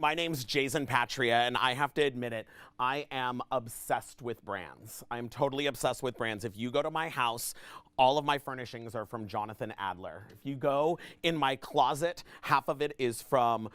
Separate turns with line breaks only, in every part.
My name's Jayzen Patria, and I have to admit it, I am obsessed with brands. I'm totally obsessed with brands. If you go to my house, all of my furnishings are from Jonathan Adler. If you go in my closet, half of it is from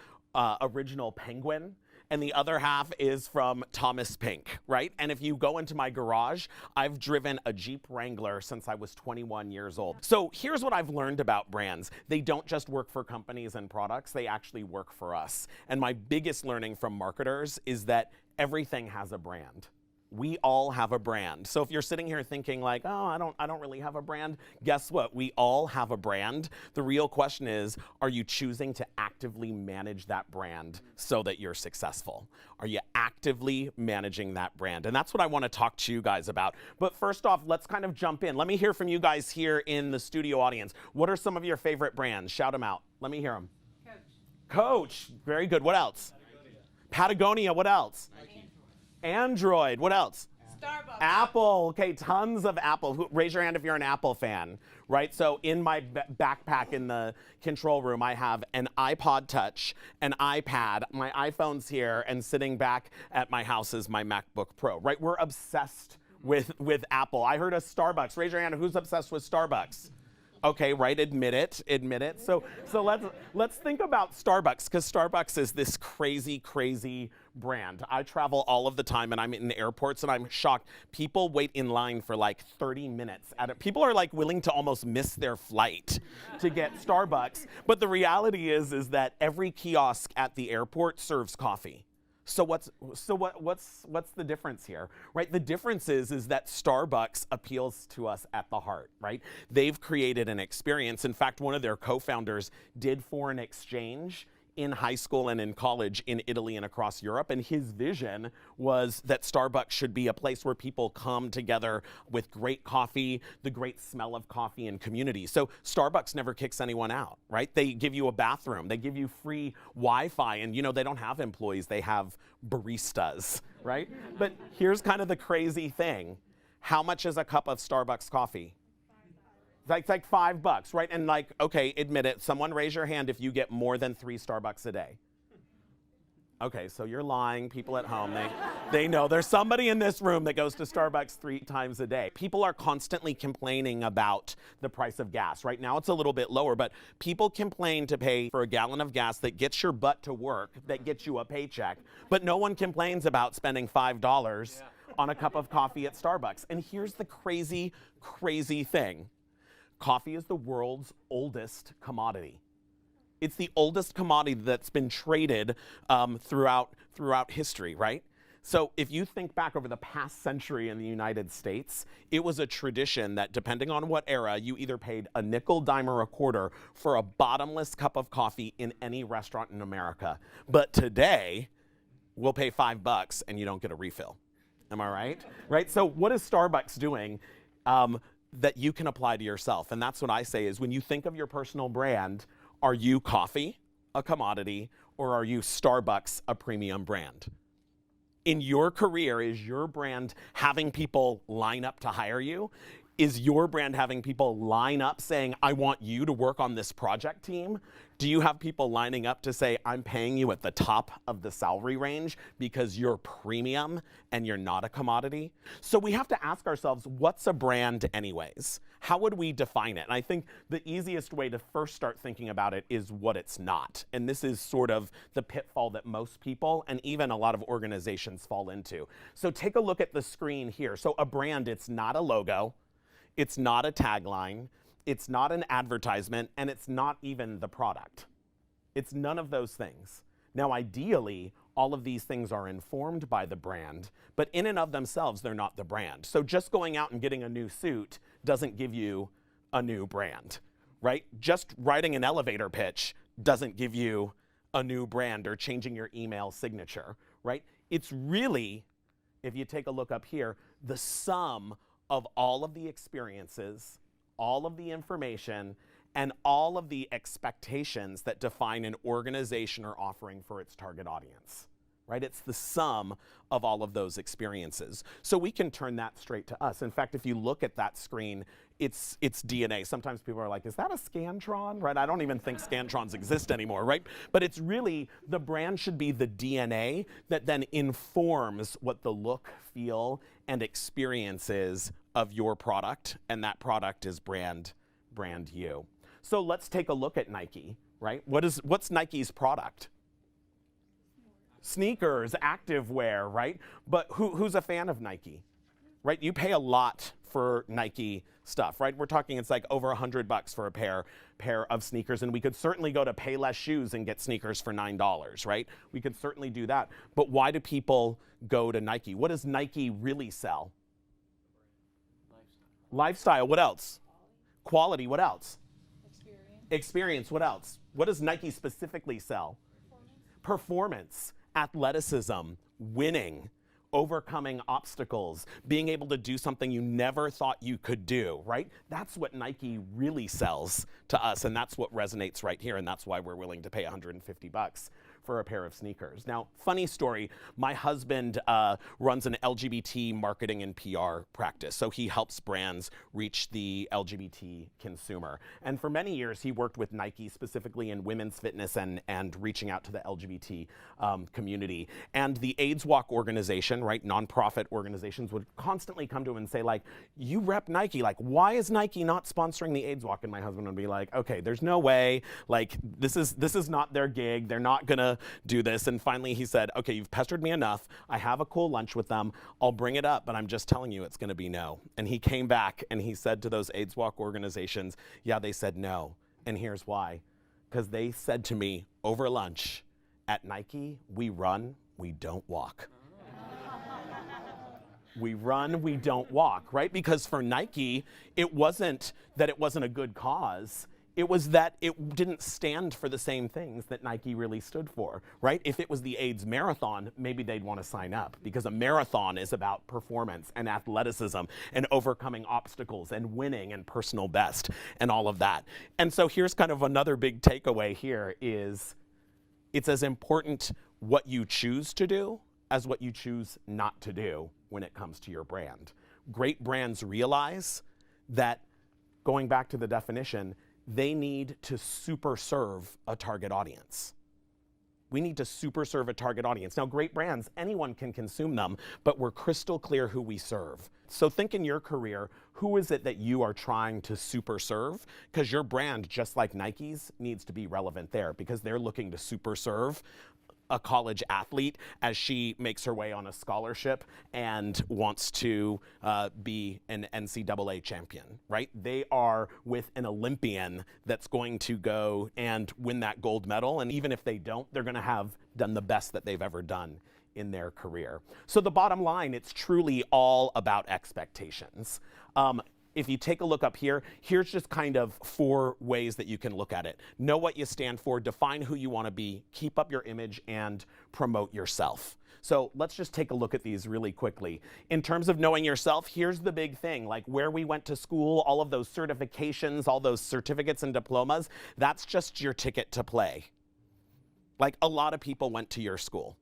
Original Penguin, and the other half is from Thomas Pink, right? And if you go into my garage, I've driven a Jeep Wrangler since I was 21 years old. So here's what I've learned about brands. They don't just work for companies and products, they actually work for us. And my biggest learning from marketers is that everything has a brand. We all have a brand. So if you're sitting here thinking like, oh, I don't really have a brand, guess what? We all have a brand. The real question is, are you choosing to actively manage that brand so that you're successful? Are you actively managing that brand? And that's what I want to talk to you guys about. But first off, let's kind of jump in. Let me hear from you guys here in the studio audience. What are some of your favorite brands? Shout them out. Let me hear them. Coach. Very good. What else? Patagonia. What else? Android. What else?
Starbucks.
Apple. Okay, tons of Apple. Raise your hand if you're an Apple fan, right? So in my backpack in the control room, I have an iPod Touch, an iPad, my iPhone's here, and sitting back at my house is my MacBook Pro, right? We're obsessed with Apple. I heard of Starbucks. Raise your hand. Who's obsessed with Starbucks? Okay, right, admit it. So let's think about Starbucks, because Starbucks is this crazy brand. I travel all of the time, and I'm in airports, and I'm shocked. People wait in line for like 30 minutes. People are like willing to almost miss their flight to get Starbucks. But the reality is that every kiosk at the airport serves coffee. So what's the difference here, right? The difference is that Starbucks appeals to us at the heart, right? They've created an experience. In fact, one of their co-founders did foreign exchange in high school and in college in Italy and across Europe, and his vision was that Starbucks should be a place where people come together with great coffee, the great smell of coffee, and community. So Starbucks never kicks anyone out, right? They give you a bathroom, they give you free Wi-Fi, and they don't have employees, they have baristas, right? But here's kind of the crazy thing. How much is a cup of Starbucks coffee? It's like $5, right? And like, okay, admit it. Someone raise your hand if you get more than 3 Starbucks a day. Okay, so you're lying. People at home, they know. There's somebody in this room that goes to Starbucks 3 times a day. People are constantly complaining about the price of gas. Right now it's a little bit lower, but people complain to pay for a gallon of gas that gets your butt to work, that gets you a paycheck. But no one complains about spending $5 on a cup of coffee at Starbucks. And here's the crazy thing. Coffee is the world's oldest commodity. It's the oldest commodity that's been traded throughout history, right? So if you think back over the past century in the United States, it was a tradition that depending on what era, you either paid a nickel, dime, or a quarter for a bottomless cup of coffee in any restaurant in America. But today, we'll pay $5 and you don't get a refill. Am I right? Right? So what is Starbucks doing? That you can apply to yourself. And that's what I say is when you think of your personal brand, are you coffee, a commodity, or are you Starbucks, a premium brand? In your career, is your brand having people line up to hire you? Is your brand having people line up saying, I want you to work on this project team? Do you have people lining up to say, I'm paying you at the top of the salary range because you're premium and you're not a commodity? So we have to ask ourselves, what's a brand anyways? How would we define it? And I think the easiest way to first start thinking about it is what it's not. And this is sort of the pitfall that most people and even a lot of organizations fall into. So take a look at the screen here. So a brand, it's not a logo. It's not a tagline, it's not an advertisement, and it's not even the product. It's none of those things. Now, ideally, all of these things are informed by the brand, but in and of themselves, they're not the brand. So just going out and getting a new suit doesn't give you a new brand, right? Just writing an elevator pitch doesn't give you a new brand or changing your email signature, right? It's really, if you take a look up here, the sum of all of the experiences, all of the information, and all of the expectations that define an organization or offering for its target audience, right? It's the sum of all of those experiences. So we can turn that straight to us. In fact, if you look at that screen, its DNA. Sometimes people are like, is that a Scantron, right? I don't even think Scantrons exist anymore, right? But it's really, the brand should be the DNA that then informs what the look, feel, and experience is of your product, and that product is brand you. So let's take a look at Nike, right? What's Nike's product? Sneakers, activewear, right? But who's a fan of Nike, right? You pay a lot for Nike stuff, right? We're talking it's like over $100 for a pair of sneakers, and we could certainly go to Payless Shoes and get sneakers for $9, right? We could certainly do that. But why do people go to Nike? What does Nike really sell? Lifestyle. What else? Quality. What else? Experience. What else? What does Nike specifically sell? Performance. Athleticism, winning, overcoming obstacles, being able to do something you never thought you could do, right? That's what Nike really sells to us, and that's what resonates right here, and that's why we're willing to pay $150 for a pair of sneakers. Now, funny story, my husband runs an LGBT marketing and PR practice, so he helps brands reach the LGBT consumer. And for many years, he worked with Nike, specifically in women's fitness and reaching out to the LGBT community. And the AIDS Walk organization, right, nonprofit organizations would constantly come to him and say, like, you rep Nike, like, why is Nike not sponsoring the AIDS Walk? And my husband would be like, okay, there's no way, like, this is not their gig, they're not gonna do this. And finally he said, okay, you've pestered me enough. I have a cool lunch with them. I'll bring it up, but I'm just telling you it's going to be no. And he came back and he said to those AIDS Walk organizations, yeah, they said no. And here's why. Because they said to me over lunch, at Nike, we run, we don't walk. We run, we don't walk, right? Because for Nike, it wasn't that it wasn't a good cause. It was that it didn't stand for the same things that Nike really stood for, right? If it was the AIDS marathon, maybe they'd want to sign up, because a marathon is about performance and athleticism and overcoming obstacles and winning and personal best and all of that. And so here's kind of another big takeaway here is it's as important what you choose to do as what you choose not to do when it comes to your brand. Great brands realize that, going back to the definition, they need to super serve a target audience. We need to super serve a target audience. Now, great brands, anyone can consume them, but we're crystal clear who we serve. So think in your career, who is it that you are trying to super serve? Because your brand, just like Nike's, needs to be relevant there, because they're looking to super serve a college athlete as she makes her way on a scholarship and wants to be an NCAA champion, right? They are with an Olympian that's going to go and win that gold medal. And even if they don't, they're going to have done the best that they've ever done in their career. So the bottom line, it's truly all about expectations. If you take a look up here, here's just kind of 4 ways that you can look at it. Know what you stand for, define who you want to be, keep up your image, and promote yourself. So let's just take a look at these really quickly. In terms of knowing yourself, here's the big thing, like where we went to school, all of those certifications, all those certificates and diplomas, that's just your ticket to play. Like, a lot of people went to your school.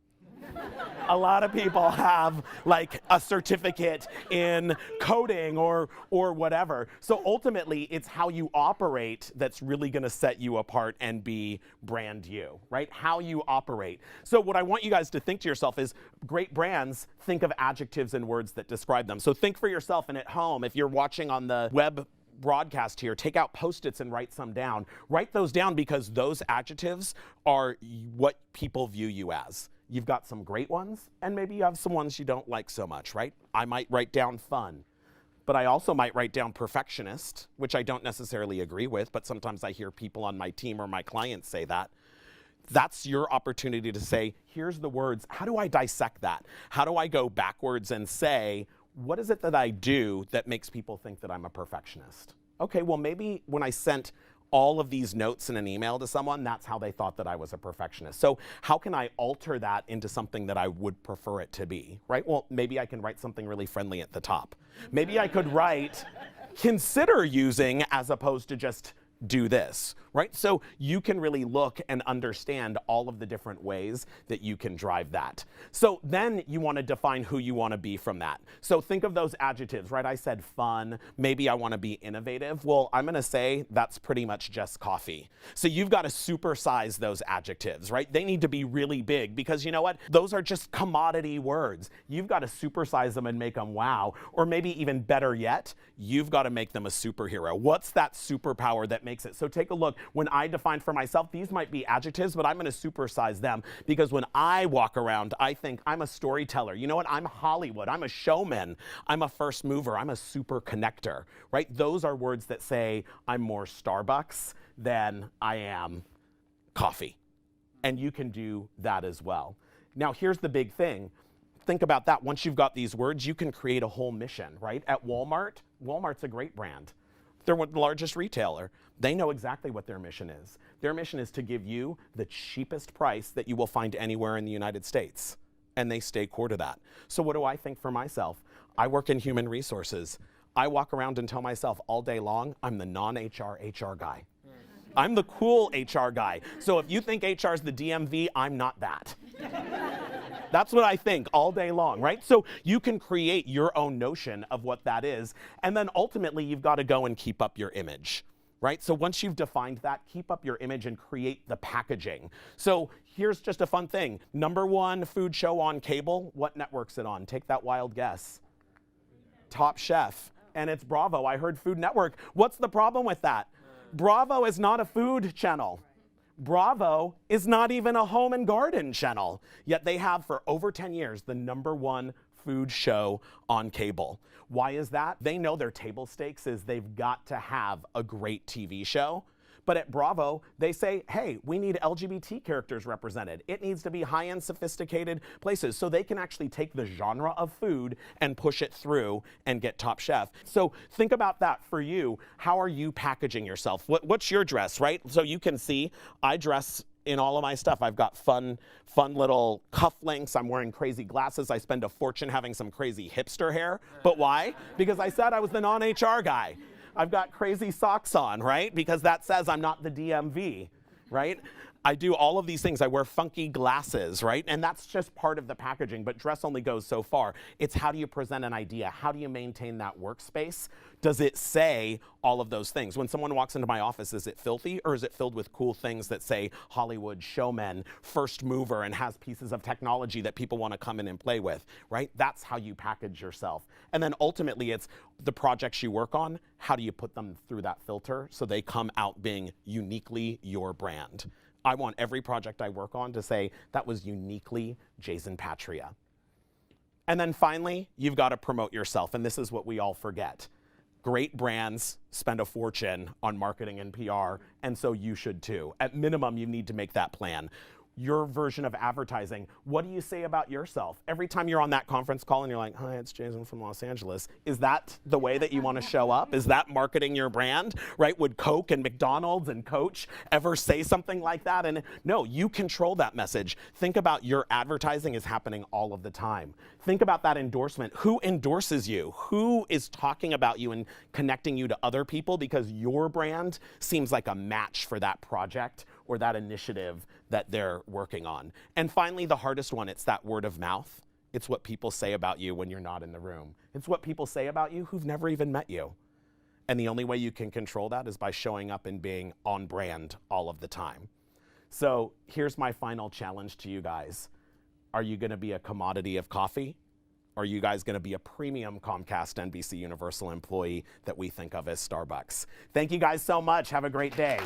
A lot of people have like a certificate in coding or whatever. So ultimately, it's how you operate that's really going to set you apart and be brand you, right? How you operate. So what I want you guys to think to yourself is, great brands think of adjectives and words that describe them. So think for yourself, and at home, if you're watching on the web broadcast here, take out Post-its and write some down. Write those down, because those adjectives are what people view you as. You've got some great ones, and maybe you have some ones you don't like so much, right? I might write down fun, but I also might write down perfectionist, which I don't necessarily agree with, but sometimes I hear people on my team or my clients say that. That's your opportunity to say, here's the words. How do I dissect that? How do I go backwards and say, what is it that I do that makes people think that I'm a perfectionist? Okay, well, maybe when I sent all of these notes in an email to someone, that's how they thought that I was a perfectionist. So how can I alter that into something that I would prefer it to be, right? Well, maybe I can write something really friendly at the top. Maybe I could write, consider using, as opposed to just do this, right? So you can really look and understand all of the different ways that you can drive that. So then you want to define who you want to be from that. So think of those adjectives, right? I said fun, maybe I want to be innovative. Well, I'm going to say that's pretty much just coffee. So you've got to supersize those adjectives, right? They need to be really big because you know what? Those are just commodity words. You've got to supersize them and make them wow. Or maybe even better yet, you've got to make them a superhero. What's that superpower that makes it? So take a look. When I define for myself, these might be adjectives, but I'm going to supersize them because when I walk around, I think I'm a storyteller. You know what? I'm Hollywood. I'm a showman. I'm a first mover. I'm a super connector, right? Those are words that say I'm more Starbucks than I am coffee. And you can do that as well. Now, here's the big thing. Think about that. Once you've got these words, you can create a whole mission, right? At Walmart, Walmart's a great brand. They're the largest retailer. They know exactly what their mission is. Their mission is to give you the cheapest price that you will find anywhere in the United States. And they stay core to that. So what do I think for myself? I work in human resources. I walk around and tell myself all day long, I'm the non-HR HR guy. I'm the cool HR guy. So if you think HR is the DMV, I'm not that. That's what I think all day long, right? So you can create your own notion of what that is. And then ultimately, you've got to go and keep up your image, right? So once you've defined that, keep up your image and create the packaging. So here's just a fun thing. #1 food show on cable. What network's it on? Take that wild guess. Top Chef. And it's Bravo. I heard Food Network. What's the problem with that? Bravo is not a food channel. Bravo is not even a home and garden channel. Yet they have for over 10 years the #1 food show on cable. Why is that? They know their table stakes is they've got to have a great TV show. But at Bravo, they say, hey, we need LGBT characters represented. It needs to be high-end, sophisticated places. So they can actually take the genre of food and push it through and get Top Chef. So think about that for you. How are you packaging yourself? What's your dress, right? So you can see I dress in all of my stuff. I've got fun little cufflinks. I'm wearing crazy glasses. I spend a fortune having some crazy hipster hair. But why? Because I said I was the non-HR guy. I've got crazy socks on, right? Because that says I'm not the DMV, right? I do all of these things. I wear funky glasses, right? And that's just part of the packaging, but dress only goes so far. It's how do you present an idea? How do you maintain that workspace? Does it say all of those things? When someone walks into my office, is it filthy or is it filled with cool things that say Hollywood, showman, first mover, and has pieces of technology that people want to come in and play with, right? That's how you package yourself. And then ultimately it's the projects you work on, how do you put them through that filter so they come out being uniquely your brand? I want every project I work on to say that was uniquely Jayzen Patria. And then finally, you've got to promote yourself, and this is what we all forget. Great brands spend a fortune on marketing and PR, and so you should too. At minimum, you need to make that plan. Your version of advertising, what do you say about yourself? Every time you're on that conference call and you're like, hi, it's Jayzen from Los Angeles. Is that the way that you want to show up? Is that marketing your brand, right? Would Coke and McDonald's and Coach ever say something like that? And no, you control that message. Think about your advertising is happening all of the time. Think about that endorsement. Who endorses you? Who is talking about you and connecting you to other people because your brand seems like a match for that project or that initiative that they're working on. And finally, the hardest one, it's that word of mouth. It's what people say about you when you're not in the room. It's what people say about you who've never even met you. And the only way you can control that is by showing up and being on brand all of the time. So here's my final challenge to you guys. Are you gonna be a commodity of coffee? Or are you guys gonna be a premium Comcast NBC Universal employee that we think of as Starbucks? Thank you guys so much. Have a great day.